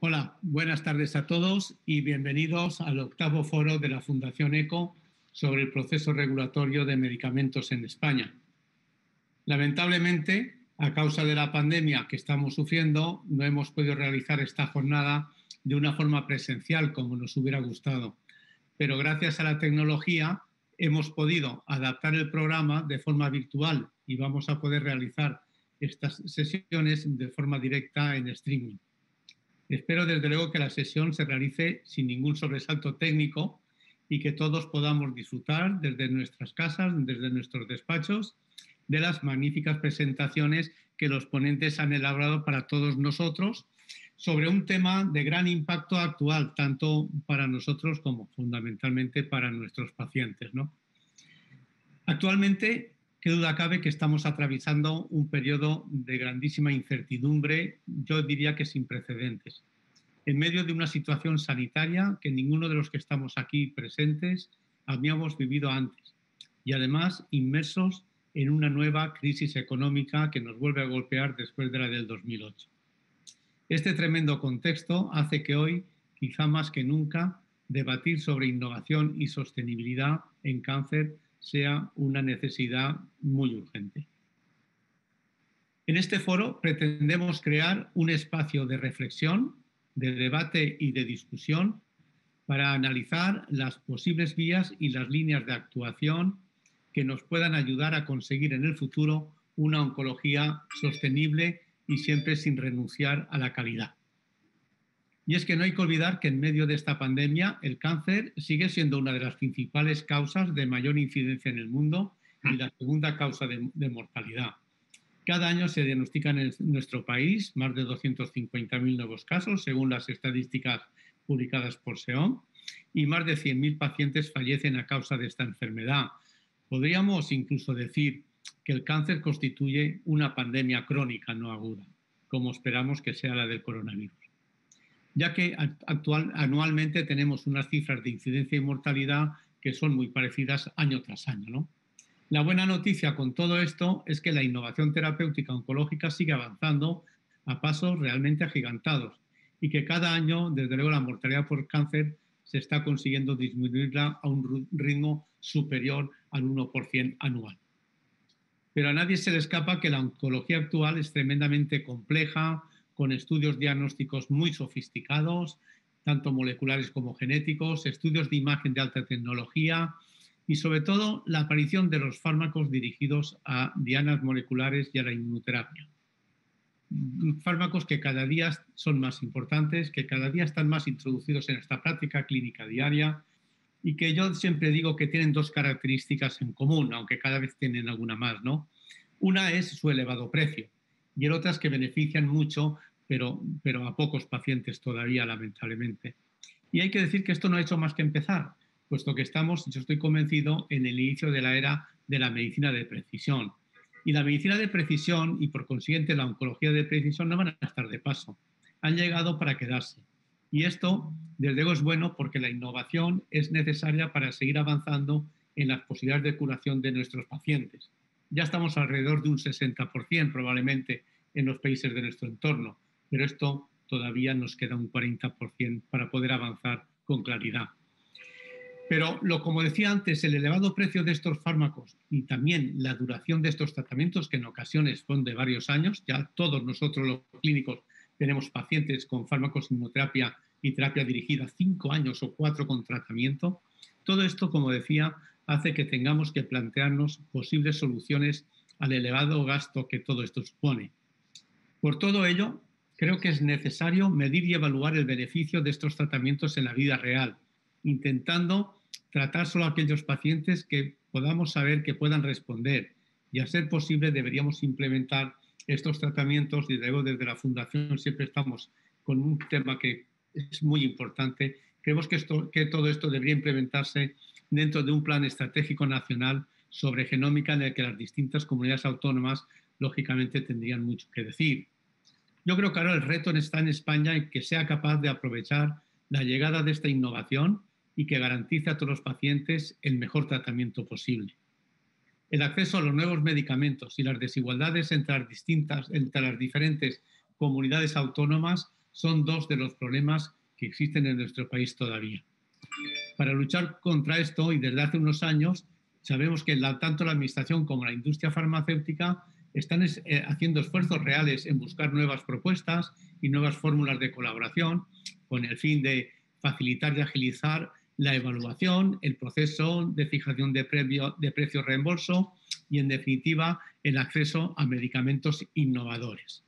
Hola, buenas tardes a todos y bienvenidos al octavo foro de la Fundación ECO sobre el proceso regulatorio de medicamentos en España. Lamentablemente, a causa de la pandemia que estamos sufriendo, no hemos podido realizar esta jornada de una forma presencial como nos hubiera gustado, pero gracias a la tecnología hemos podido adaptar el programa de forma virtual y vamos a poder realizar estas sesiones de forma directa en streaming. Espero desde luego que la sesión se realice sin ningún sobresalto técnico y que todos podamos disfrutar desde nuestras casas, desde nuestros despachos, de las magníficas presentaciones que los ponentes han elaborado para todos nosotros sobre un tema de gran impacto actual, tanto para nosotros como fundamentalmente para nuestros pacientes, ¿no? Actualmente, qué duda cabe que estamos atravesando un periodo de grandísima incertidumbre, yo diría que sin precedentes, en medio de una situación sanitaria que ninguno de los que estamos aquí presentes habíamos vivido antes y además inmersos en una nueva crisis económica que nos vuelve a golpear después de la del 2008. Este tremendo contexto hace que hoy, quizá más que nunca, debatir sobre innovación y sostenibilidad en cáncer sea una necesidad muy urgente. En este foro pretendemos crear un espacio de reflexión, de debate y de discusión para analizar las posibles vías y las líneas de actuación que nos puedan ayudar a conseguir en el futuro una oncología sostenible y siempre sin renunciar a la calidad. Y es que no hay que olvidar que en medio de esta pandemia el cáncer sigue siendo una de las principales causas de mayor incidencia en el mundo y la segunda causa de mortalidad. Cada año se diagnostican en nuestro país más de 250.000 nuevos casos, según las estadísticas publicadas por SEOM, y más de 100.000 pacientes fallecen a causa de esta enfermedad. Podríamos incluso decir que el cáncer constituye una pandemia crónica no aguda, como esperamos que sea la del coronavirus, ya que anualmente tenemos unas cifras de incidencia y mortalidad que son muy parecidas año tras año, ¿no? La buena noticia con todo esto es que la innovación terapéutica oncológica sigue avanzando a pasos realmente agigantados y que cada año, desde luego, la mortalidad por cáncer se está consiguiendo disminuirla a un ritmo superior al 1% anual. Pero a nadie se le escapa que la oncología actual es tremendamente compleja, con estudios diagnósticos muy sofisticados, tanto moleculares como genéticos, estudios de imagen de alta tecnología, y sobre todo la aparición de los fármacos dirigidos a dianas moleculares y a la inmunoterapia. Fármacos que cada día son más importantes, que cada día están más introducidos en esta práctica clínica diaria y que yo siempre digo que tienen dos características en común, aunque cada vez tienen alguna más, ¿no? Una es su elevado precio y el otro es que benefician mucho, pero a pocos pacientes todavía, lamentablemente. Y hay que decir que esto no ha hecho más que empezar, puesto que estamos, yo estoy convencido, en el inicio de la era de la medicina de precisión. Y la medicina de precisión y por consiguiente la oncología de precisión no van a estar de paso. Han llegado para quedarse. Y esto, desde luego, es bueno porque la innovación es necesaria para seguir avanzando en las posibilidades de curación de nuestros pacientes. Ya estamos alrededor de un 60% probablemente en los países de nuestro entorno, pero esto todavía nos queda un 40% para poder avanzar con claridad. Pero, como decía antes, el elevado precio de estos fármacos y también la duración de estos tratamientos, que en ocasiones son de varios años, ya todos nosotros los clínicos tenemos pacientes con fármacos, inmunoterapia y terapia dirigida 5 años o 4 con tratamiento, todo esto, como decía, hace que tengamos que plantearnos posibles soluciones al elevado gasto que todo esto supone. Por todo ello, creo que es necesario medir y evaluar el beneficio de estos tratamientos en la vida real, intentando tratar solo a aquellos pacientes que podamos saber que puedan responder y, a ser posible, deberíamos implementar estos tratamientos y luego desde la Fundación siempre estamos con un tema que es muy importante. Creemos que todo esto debería implementarse dentro de un plan estratégico nacional sobre genómica en el que las distintas comunidades autónomas lógicamente tendrían mucho que decir. Yo creo que ahora el reto está en España en que sea capaz de aprovechar la llegada de esta innovación y que garantice a todos los pacientes el mejor tratamiento posible. El acceso a los nuevos medicamentos y las desigualdades entre las diferentes comunidades autónomas son dos de los problemas que existen en nuestro país todavía. Para luchar contra esto, y desde hace unos años, sabemos que tanto la Administración como la industria farmacéutica están haciendo esfuerzos reales en buscar nuevas propuestas y nuevas fórmulas de colaboración con el fin de facilitar y agilizar la evaluación, el proceso de fijación de precio reembolso y, en definitiva, el acceso a medicamentos innovadores.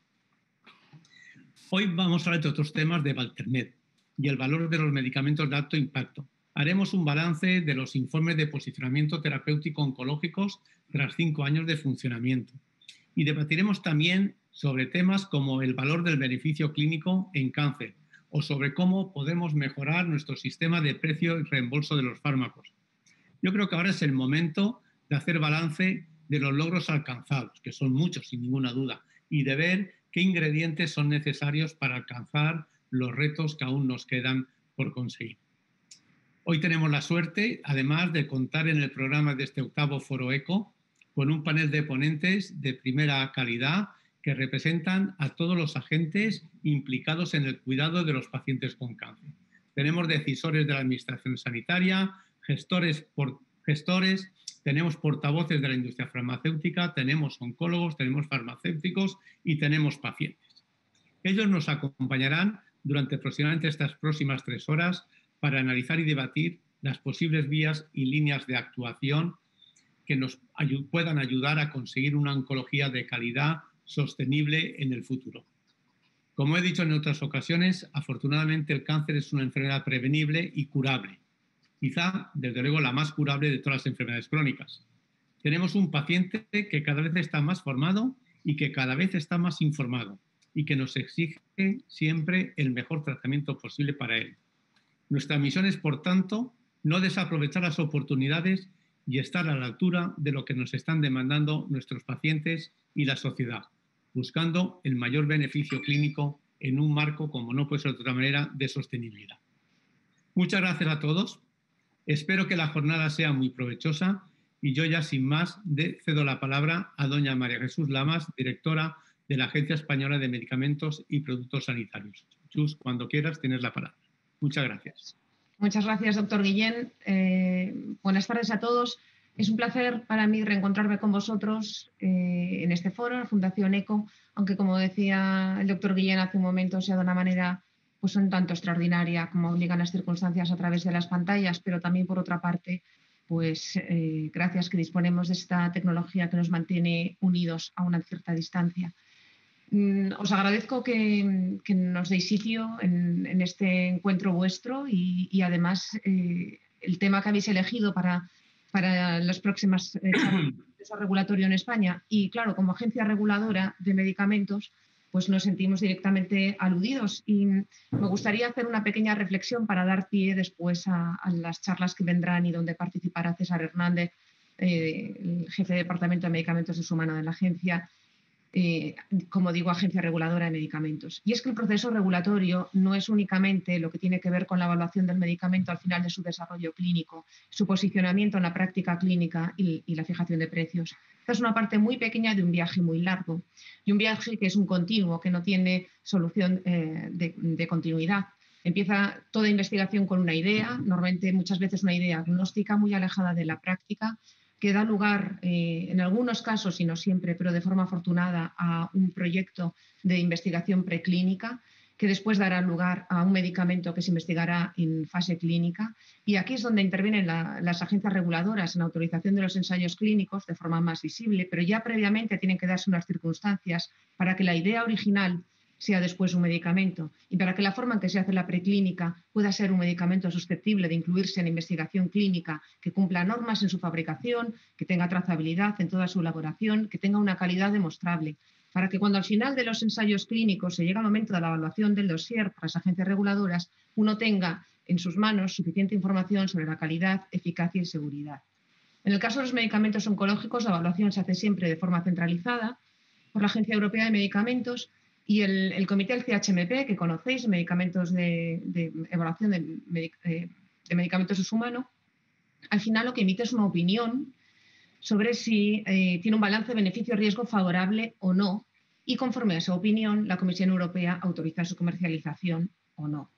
Hoy vamos a hablar de otros temas de Valtermed y el valor de los medicamentos de alto impacto. Haremos un balance de los informes de posicionamiento terapéutico oncológicos tras 5 años de funcionamiento. Y debatiremos también sobre temas como el valor del beneficio clínico en cáncer o sobre cómo podemos mejorar nuestro sistema de precio y reembolso de los fármacos. Yo creo que ahora es el momento de hacer balance de los logros alcanzados, que son muchos sin ninguna duda, y de ver qué ingredientes son necesarios para alcanzar los retos que aún nos quedan por conseguir. Hoy tenemos la suerte, además, de contar en el programa de este 8º Foro ECO con un panel de ponentes de primera calidad que representan a todos los agentes implicados en el cuidado de los pacientes con cáncer. Tenemos decisores de la Administración Sanitaria, gestores, tenemos portavoces de la industria farmacéutica, tenemos oncólogos, tenemos farmacéuticos y tenemos pacientes. Ellos nos acompañarán durante aproximadamente estas próximas 3 horas para analizar y debatir las posibles vías y líneas de actuación que nos puedan ayudar a conseguir una oncología de calidad sostenible en el futuro. Como he dicho en otras ocasiones, afortunadamente el cáncer es una enfermedad prevenible y curable. Quizá, desde luego, la más curable de todas las enfermedades crónicas. Tenemos un paciente que cada vez está más formado y que cada vez está más informado y que nos exige siempre el mejor tratamiento posible para él. Nuestra misión es, por tanto, no desaprovechar las oportunidades y estar a la altura de lo que nos están demandando nuestros pacientes y la sociedad, buscando el mayor beneficio clínico en un marco, como no puede ser de otra manera, de sostenibilidad. Muchas gracias a todos. Espero que la jornada sea muy provechosa y yo ya sin más cedo la palabra a doña María Jesús Lamas, directora de la Agencia Española de Medicamentos y Productos Sanitarios. Chus, cuando quieras tienes la palabra. Muchas gracias. Muchas gracias, doctor Guillén. Buenas tardes a todos. Es un placer para mí reencontrarme con vosotros en este foro, la Fundación ECO, aunque, como decía el doctor Guillén hace un momento, sea de una manera pues un tanto extraordinaria, como obligan las circunstancias a través de las pantallas, pero también, por otra parte, pues gracias que disponemos de esta tecnología que nos mantiene unidos a una cierta distancia. Os agradezco que nos deis sitio en este encuentro vuestro y además el tema que habéis elegido para las próximas charlas de regulatorio en España. Y claro, como agencia reguladora de medicamentos, pues nos sentimos directamente aludidos. Y me gustaría hacer una pequeña reflexión para dar pie después a las charlas que vendrán y donde participará César Hernández, el jefe de Departamento de Medicamentos de Humana de la agencia, como digo, agencia reguladora de medicamentos. Y es que el proceso regulatorio no es únicamente lo que tiene que ver con la evaluación del medicamento al final de su desarrollo clínico, su posicionamiento en la práctica clínica y la fijación de precios. Esta es una parte muy pequeña de un viaje muy largo y un viaje que es un continuo, que no tiene solución de continuidad. Empieza toda investigación con una idea, normalmente muchas veces una idea agnóstica muy alejada de la práctica, que da lugar, en algunos casos y no siempre, pero de forma afortunada, a un proyecto de investigación preclínica que después dará lugar a un medicamento que se investigará en fase clínica. Y aquí es donde intervienen las agencias reguladoras en autorización de los ensayos clínicos de forma más visible, pero ya previamente tienen que darse unas circunstancias para que la idea original sea después un medicamento y para que la forma en que se hace la preclínica pueda ser un medicamento susceptible de incluirse en investigación clínica, que cumpla normas en su fabricación, que tenga trazabilidad en toda su elaboración, que tenga una calidad demostrable, para que cuando al final de los ensayos clínicos se llega al momento de la evaluación del dossier para las agencias reguladoras, uno tenga en sus manos suficiente información sobre la calidad, eficacia y seguridad. En el caso de los medicamentos oncológicos, la evaluación se hace siempre de forma centralizada por la Agencia Europea de Medicamentos. Y el comité del CHMP, que conocéis, medicamentos de evaluación de medicamentos de uso humano, al final lo que emite es una opinión sobre si tiene un balance beneficio-riesgo favorable o no y conforme a esa opinión la Comisión Europea autoriza su comercialización o no.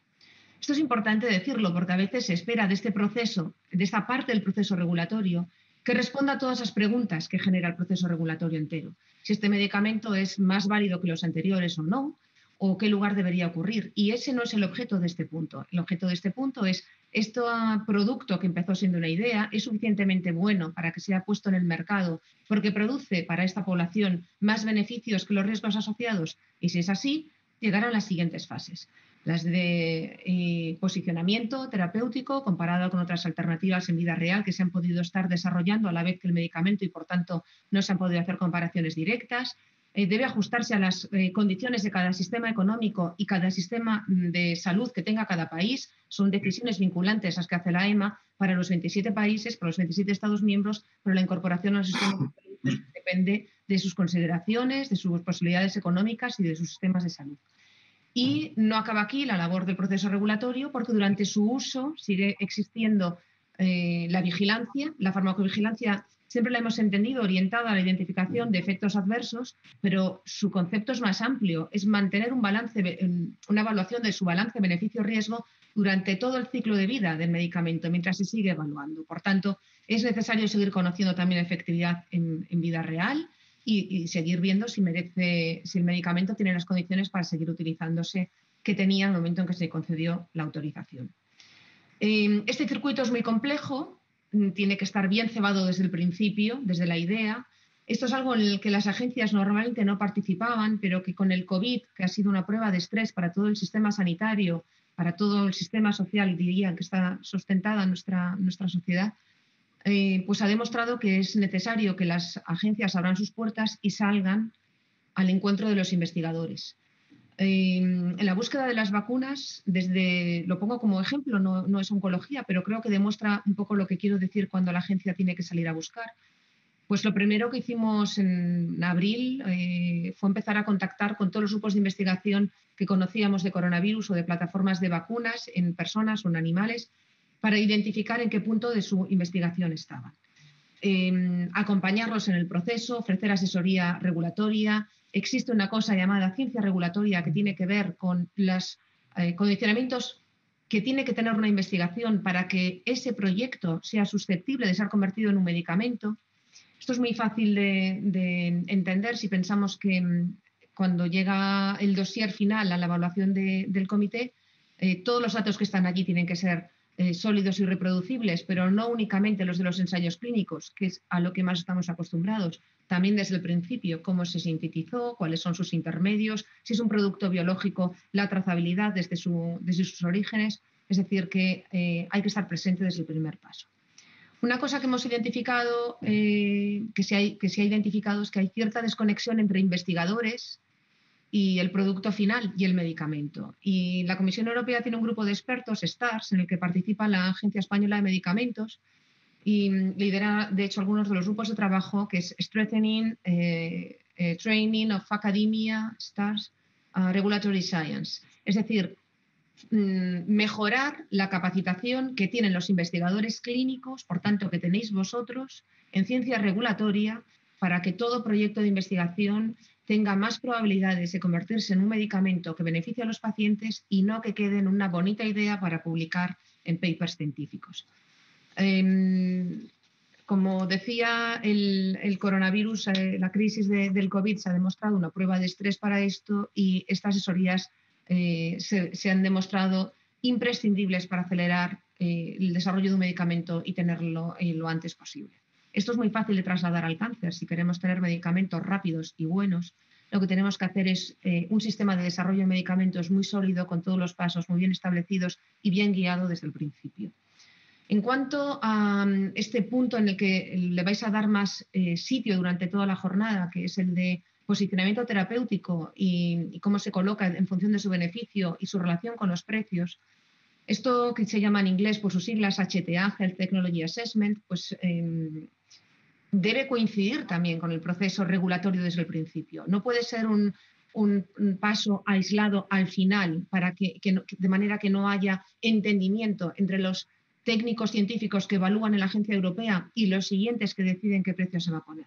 Esto es importante decirlo porque a veces se espera de este proceso, de esta parte del proceso regulatorio, que responda a todas esas preguntas que genera el proceso regulatorio entero. Si este medicamento es más válido que los anteriores o no, o qué lugar debería ocurrir. Y ese no es el objeto de este punto. El objeto de este punto es, este producto que empezó siendo una idea es suficientemente bueno para que sea puesto en el mercado porque produce para esta población más beneficios que los riesgos asociados. Y si es así, llegarán a las siguientes fases. Las de posicionamiento terapéutico comparado con otras alternativas en vida real que se han podido estar desarrollando a la vez que el medicamento y por tanto no se han podido hacer comparaciones directas. Debe ajustarse a las condiciones de cada sistema económico y cada sistema de salud que tenga cada país. Son decisiones vinculantes las que hace la EMA para los 27 países, para los 27 Estados miembros, pero la incorporación al sistema depende de sus consideraciones, de sus posibilidades económicas y de sus sistemas de salud. Y no acaba aquí la labor del proceso regulatorio porque durante su uso sigue existiendo la vigilancia. La farmacovigilancia siempre la hemos entendido orientada a la identificación de efectos adversos, pero su concepto es más amplio, es mantener un balance, una evaluación de su balance beneficio-riesgo durante todo el ciclo de vida del medicamento, mientras se sigue evaluando. Por tanto, es necesario seguir conociendo también la efectividad en vida real y seguir viendo si el medicamento tiene las condiciones para seguir utilizándose que tenía en el momento en que se concedió la autorización. Este circuito es muy complejo, tiene que estar bien cebado desde el principio, desde la idea. Esto es algo en el que las agencias normalmente no participaban, pero que con el COVID, que ha sido una prueba de estrés para todo el sistema sanitario, para todo el sistema social, diría, que está sustentada nuestra sociedad, pues ha demostrado que es necesario que las agencias abran sus puertas y salgan al encuentro de los investigadores. En la búsqueda de las vacunas, lo pongo como ejemplo, no es oncología, pero creo que demuestra un poco lo que quiero decir cuando la agencia tiene que salir a buscar. Pues lo primero que hicimos en abril fue empezar a contactar con todos los grupos de investigación que conocíamos de coronavirus o de plataformas de vacunas en personas o en animales para identificar en qué punto de su investigación estaban. Acompañarlos en el proceso, ofrecer asesoría regulatoria. Existe una cosa llamada ciencia regulatoria que tiene que ver con los condicionamientos que tiene que tener una investigación para que ese proyecto sea susceptible de ser convertido en un medicamento. Esto es muy fácil de entender si pensamos que cuando llega el dossier final a la evaluación del comité, todos los datos que están allí tienen que ser sólidos y reproducibles, pero no únicamente los de los ensayos clínicos, que es a lo que más estamos acostumbrados, también desde el principio, cómo se sintetizó, cuáles son sus intermedios, si es un producto biológico, la trazabilidad desde sus orígenes, es decir, que hay que estar presente desde el primer paso. Una cosa que hemos identificado, que se ha identificado, es que hay cierta desconexión entre investigadores y el producto final y el medicamento. Y la Comisión Europea tiene un grupo de expertos, STARS, en el que participa la Agencia Española de Medicamentos y lidera, de hecho, algunos de los grupos de trabajo, que es Strengthening Training of Academia, STARS, Regulatory Science. Es decir, mejorar la capacitación que tienen los investigadores clínicos, por tanto, que tenéis vosotros, en ciencia regulatoria, para que todo proyecto de investigación tenga más probabilidades de convertirse en un medicamento que beneficie a los pacientes y no que quede en una bonita idea para publicar en papers científicos. Como decía, el coronavirus, la crisis del COVID se ha demostrado una prueba de estrés para esto y estas asesorías se han demostrado imprescindibles para acelerar el desarrollo de un medicamento y tenerlo lo antes posible. Esto es muy fácil de trasladar al cáncer. Si queremos tener medicamentos rápidos y buenos, lo que tenemos que hacer es un sistema de desarrollo de medicamentos muy sólido, con todos los pasos muy bien establecidos y bien guiado desde el principio. En cuanto a este punto en el que le vais a dar más sitio durante toda la jornada, que es el de posicionamiento terapéutico y cómo se coloca en función de su beneficio y su relación con los precios, esto que se llama en inglés por sus siglas HTA, Health Technology Assessment, pues debe coincidir también con el proceso regulatorio desde el principio. No puede ser un paso aislado al final de manera que no haya entendimiento entre los técnicos científicos que evalúan en la agencia europea y los siguientes que deciden qué precio se va a poner.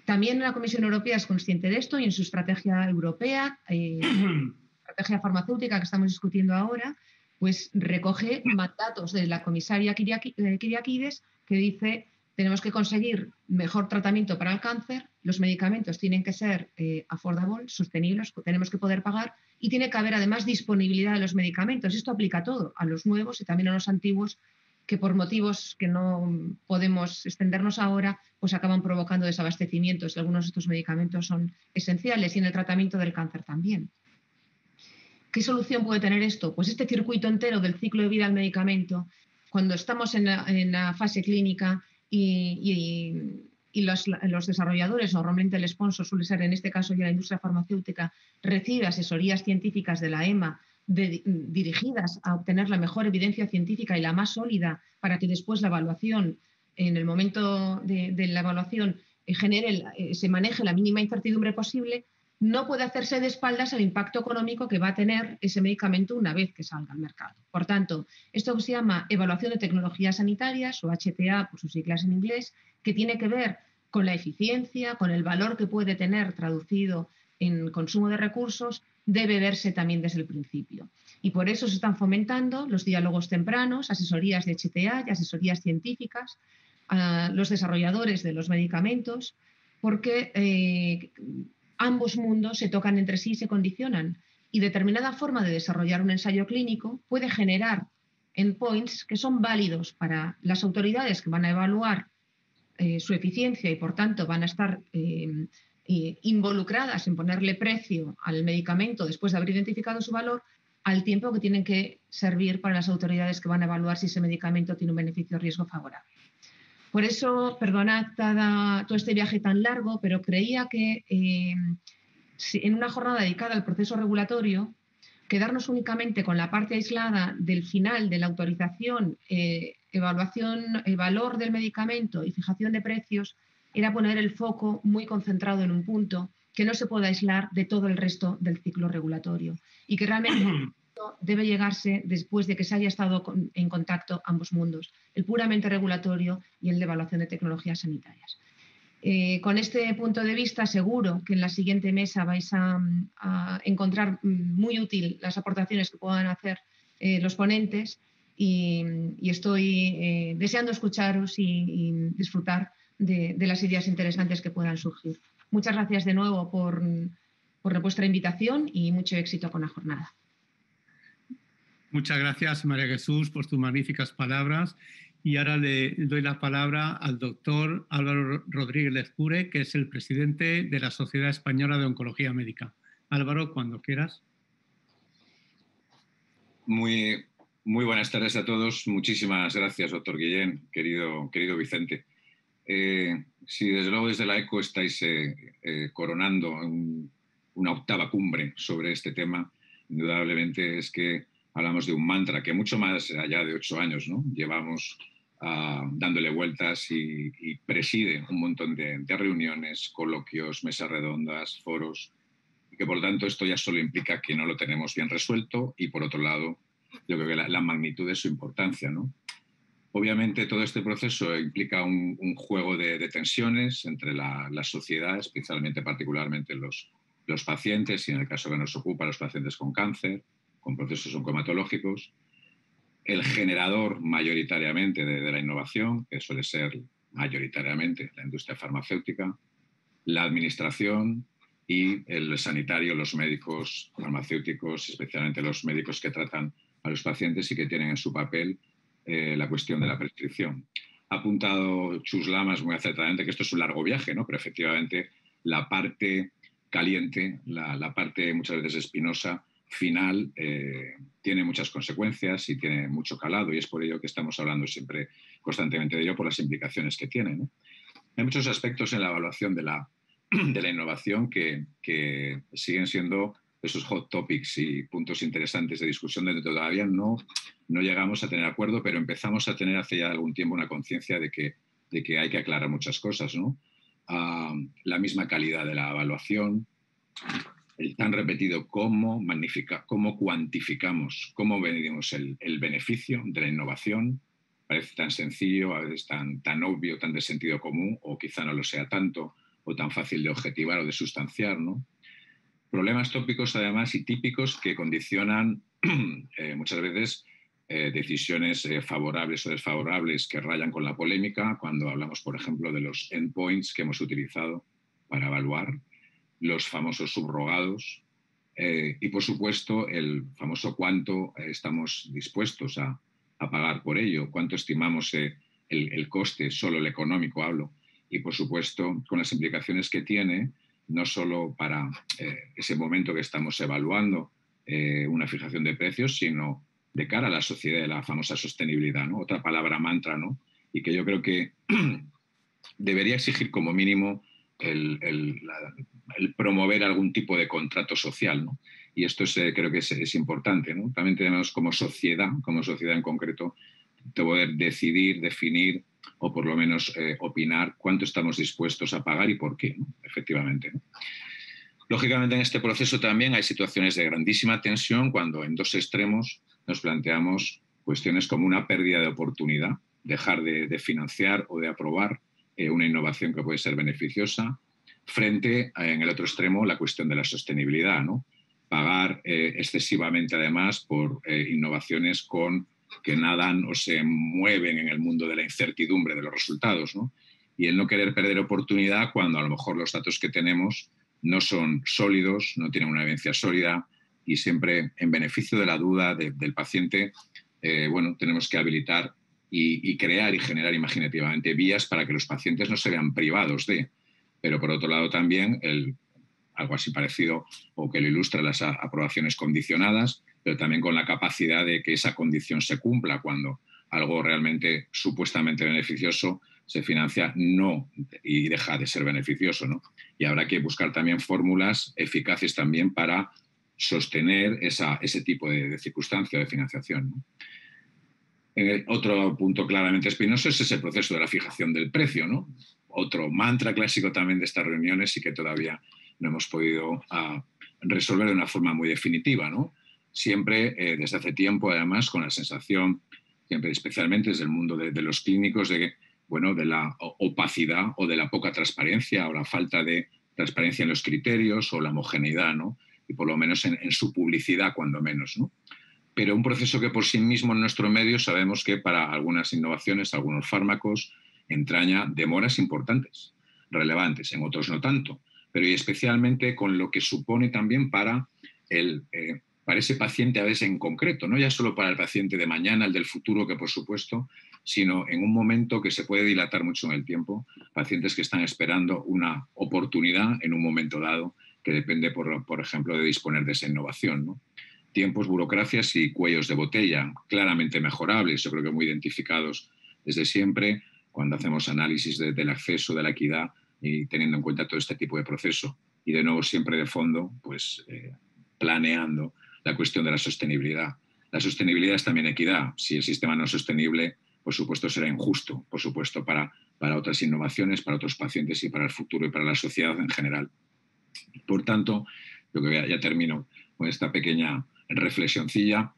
También la Comisión Europea es consciente de esto y en su estrategia europea, estrategia farmacéutica que estamos discutiendo ahora, pues recoge mandatos de la comisaria Kyriakides que dice tenemos que conseguir mejor tratamiento para el cáncer, los medicamentos tienen que ser affordable, sostenibles, tenemos que poder pagar y tiene que haber además disponibilidad de los medicamentos. Esto aplica a todo, a los nuevos y también a los antiguos, que por motivos que no podemos extendernos ahora, pues acaban provocando desabastecimientos. Algunos de estos medicamentos son esenciales y en el tratamiento del cáncer también. ¿Qué solución puede tener esto? Pues este circuito entero del ciclo de vida del medicamento, cuando estamos en la fase clínica y los desarrolladores, normalmente el sponsor suele ser en este caso ya la industria farmacéutica, recibe asesorías científicas de la EMA dirigidas a obtener la mejor evidencia científica y la más sólida para que después la evaluación, en el momento de la evaluación, se maneje la mínima incertidumbre posible, no puede hacerse de espaldas al impacto económico que va a tener ese medicamento una vez que salga al mercado. Por tanto, esto se llama evaluación de tecnologías sanitarias o HTA por sus siglas en inglés, que tiene que ver con la eficiencia, con el valor que puede tener traducido en consumo de recursos, debe verse también desde el principio. Y por eso se están fomentando los diálogos tempranos, asesorías de HTA y asesorías científicas a los desarrolladores de los medicamentos, porque ambos mundos se tocan entre sí y se condicionan. Y determinada forma de desarrollar un ensayo clínico puede generar endpoints que son válidos para las autoridades que van a evaluar su eficiencia y, por tanto, van a estar involucradas en ponerle precio al medicamento después de haber identificado su valor, al tiempo que tienen que servir para las autoridades que van a evaluar si ese medicamento tiene un beneficio-riesgo favorable. Por eso, perdonad todo este viaje tan largo, pero creía que en una jornada dedicada al proceso regulatorio, quedarnos únicamente con la parte aislada del final de la autorización, evaluación, el valor del medicamento y fijación de precios, era poner el foco muy concentrado en un punto que no se puede aislar de todo el resto del ciclo regulatorio y que realmente debe llegarse después de que se haya estado en contacto ambos mundos, el puramente regulatorio y el de evaluación de tecnologías sanitarias. Con este punto de vista, seguro que en la siguiente mesa vais a encontrar muy útil las aportaciones que puedan hacer los ponentes y estoy deseando escucharos y disfrutar de las ideas interesantes que puedan surgir. Muchas gracias de nuevo por vuestra invitación y mucho éxito con la jornada. Muchas gracias, María Jesús, por tus magníficas palabras. Y ahora le doy la palabra al doctor Álvaro Rodríguez Lezcure, que es el presidente de la Sociedad Española de Oncología Médica. Álvaro, cuando quieras. Muy buenas tardes a todos. Muchísimas gracias, doctor Guillén, querido Vicente. Si desde luego desde la ECO estáis coronando una octava cumbre sobre este tema, indudablemente es que hablamos de un mantra que mucho más allá de 8 años, ¿no? Llevamos dándole vueltas y preside un montón de reuniones, coloquios, mesas redondas, foros, y que por lo tanto esto ya solo implica que no lo tenemos bien resuelto y por otro lado yo creo que la magnitud de su importancia, ¿no? Obviamente todo este proceso implica un juego de tensiones entre la sociedad, especialmente particularmente los pacientes y en el caso que nos ocupa los pacientes con cáncer, con procesos oncomatológicos, el generador mayoritariamente de la innovación, que suele ser mayoritariamente la industria farmacéutica, la administración y el sanitario, los médicos farmacéuticos, especialmente los médicos que tratan a los pacientes y que tienen en su papel la cuestión de la prescripción. Ha apuntado Chus Lamas muy acertadamente que esto es un largo viaje, ¿no? Pero efectivamente la parte caliente, la parte muchas veces espinosa, final, tiene muchas consecuencias y tiene mucho calado y es por ello que estamos hablando siempre constantemente de ello por las implicaciones que tiene, ¿no? Hay muchos aspectos en la evaluación de la innovación que siguen siendo esos hot topics y puntos interesantes de discusión donde todavía no llegamos a tener acuerdo, pero empezamos a tener hace ya algún tiempo una conciencia de que hay que aclarar muchas cosas, ¿no? La misma calidad de la evaluación, el tan repetido cómo cuantificamos, cómo medimos el beneficio de la innovación. Parece tan sencillo, a veces tan obvio, tan de sentido común, o quizá no lo sea tanto, o tan fácil de objetivar o de sustanciar, ¿no? Problemas tópicos, además, y típicos que condicionan muchas veces decisiones favorables o desfavorables que rayan con la polémica cuando hablamos, por ejemplo, de los endpoints que hemos utilizado para evaluar, los famosos subrogados y, por supuesto, el famoso cuánto estamos dispuestos a pagar por ello, cuánto estimamos el coste, solo el económico hablo, y, por supuesto, con las implicaciones que tiene, no solo para ese momento que estamos evaluando una fijación de precios, sino de cara a la sociedad de la famosa sostenibilidad, ¿no? Otra palabra mantra, ¿no? Y que yo creo que debería exigir como mínimo el promover algún tipo de contrato social, ¿no? Y esto creo que es importante, ¿no? También tenemos como sociedad en concreto, poder decidir, definir o por lo menos opinar cuánto estamos dispuestos a pagar y por qué, ¿no? Efectivamente, ¿no? Lógicamente, en este proceso también hay situaciones de grandísima tensión cuando en dos extremos nos planteamos cuestiones como una pérdida de oportunidad, dejar de financiar o de aprobar una innovación que puede ser beneficiosa, frente en el otro extremo la cuestión de la sostenibilidad, ¿no? Pagar excesivamente además por innovaciones que nadan o se mueven en el mundo de la incertidumbre de los resultados, ¿no? Y el no querer perder oportunidad cuando a lo mejor los datos que tenemos no son sólidos, no tienen una evidencia sólida y siempre en beneficio de la duda del paciente, bueno, tenemos que habilitar y crear y generar imaginativamente vías para que los pacientes no se vean privados de. Pero por otro lado también algo así parecido o que lo ilustra las aprobaciones condicionadas, pero también con la capacidad de que esa condición se cumpla cuando algo realmente supuestamente beneficioso se financia no y deja de ser beneficioso, ¿no? Y habrá que buscar también fórmulas eficaces también para sostener ese tipo de circunstancia de financiación, ¿no? Otro punto claramente espinoso es ese proceso de la fijación del precio, ¿no? Otro mantra clásico también de estas reuniones y que todavía no hemos podido resolver de una forma muy definitiva, ¿no? Siempre, desde hace tiempo, además, con la sensación, siempre especialmente desde el mundo de los clínicos, de la opacidad o de la poca transparencia o la falta de transparencia en los criterios o la homogeneidad, ¿no? Y por lo menos en su publicidad, cuando menos, ¿no? Pero un proceso que por sí mismo en nuestro medio sabemos que para algunas innovaciones, algunos fármacos, entraña demoras importantes, relevantes, en otros no tanto, pero y especialmente con lo que supone también para ese paciente a veces en concreto, no ya solo para el paciente de mañana, el del futuro, que por supuesto, sino en un momento que se puede dilatar mucho en el tiempo, pacientes que están esperando una oportunidad en un momento dado que depende, por ejemplo, de disponer de esa innovación, ¿no? Tiempos, burocracias y cuellos de botella claramente mejorables, yo creo que muy identificados desde siempre cuando hacemos análisis del acceso, de la equidad y teniendo en cuenta todo este tipo de proceso. Y de nuevo siempre de fondo, pues planeando la cuestión de la sostenibilidad. La sostenibilidad es también equidad. Si el sistema no es sostenible, por supuesto será injusto, por supuesto para otras innovaciones, para otros pacientes y para el futuro y para la sociedad en general. Por tanto, yo creo que ya termino con esta pequeña reflexioncilla.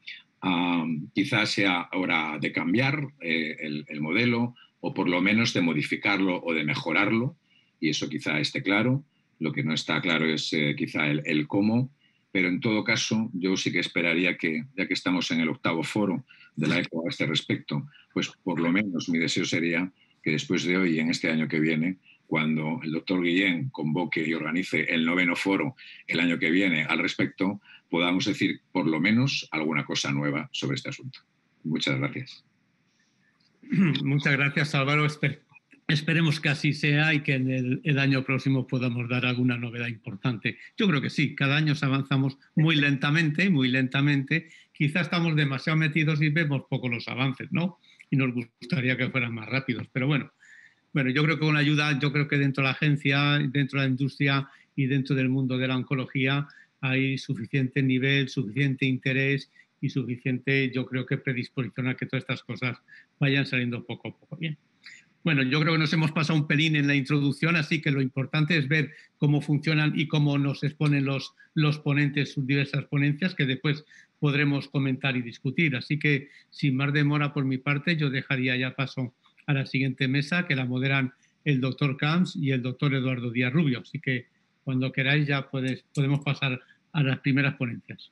Quizás sea hora de cambiar el modelo o por lo menos de modificarlo o de mejorarlo, y eso quizá esté claro. Lo que no está claro es quizá el cómo, pero en todo caso yo sí que esperaría que, ya que estamos en el 8º foro de la ECO a este respecto, pues por lo menos mi deseo sería que después de hoy, en este año que viene, cuando el doctor Guillén convoque y organice el 9º foro el año que viene al respecto, podamos decir por lo menos alguna cosa nueva sobre este asunto. Muchas gracias. Muchas gracias, Álvaro. Esperemos que así sea y que en el año próximo podamos dar alguna novedad importante. Yo creo que sí, cada año avanzamos muy lentamente. Quizá estamos demasiado metidos y vemos poco los avances, ¿no? Y nos gustaría que fueran más rápidos, pero bueno, yo creo que con la ayuda, yo creo que dentro de la agencia, dentro de la industria y dentro del mundo de la oncología hay suficiente nivel, suficiente interés y suficiente, yo creo que predisposición a que todas estas cosas vayan saliendo poco a poco bien. Bueno, yo creo que nos hemos pasado un pelín en la introducción, así que lo importante es ver cómo funcionan y cómo nos exponen los ponentes sus diversas ponencias, que después podremos comentar y discutir. Así que, sin más demora por mi parte, yo dejaría ya paso a la siguiente mesa, que la moderan el doctor Camps y el doctor Eduardo Díaz Rubio. Así que cuando queráis ya podemos pasar a las primeras ponencias.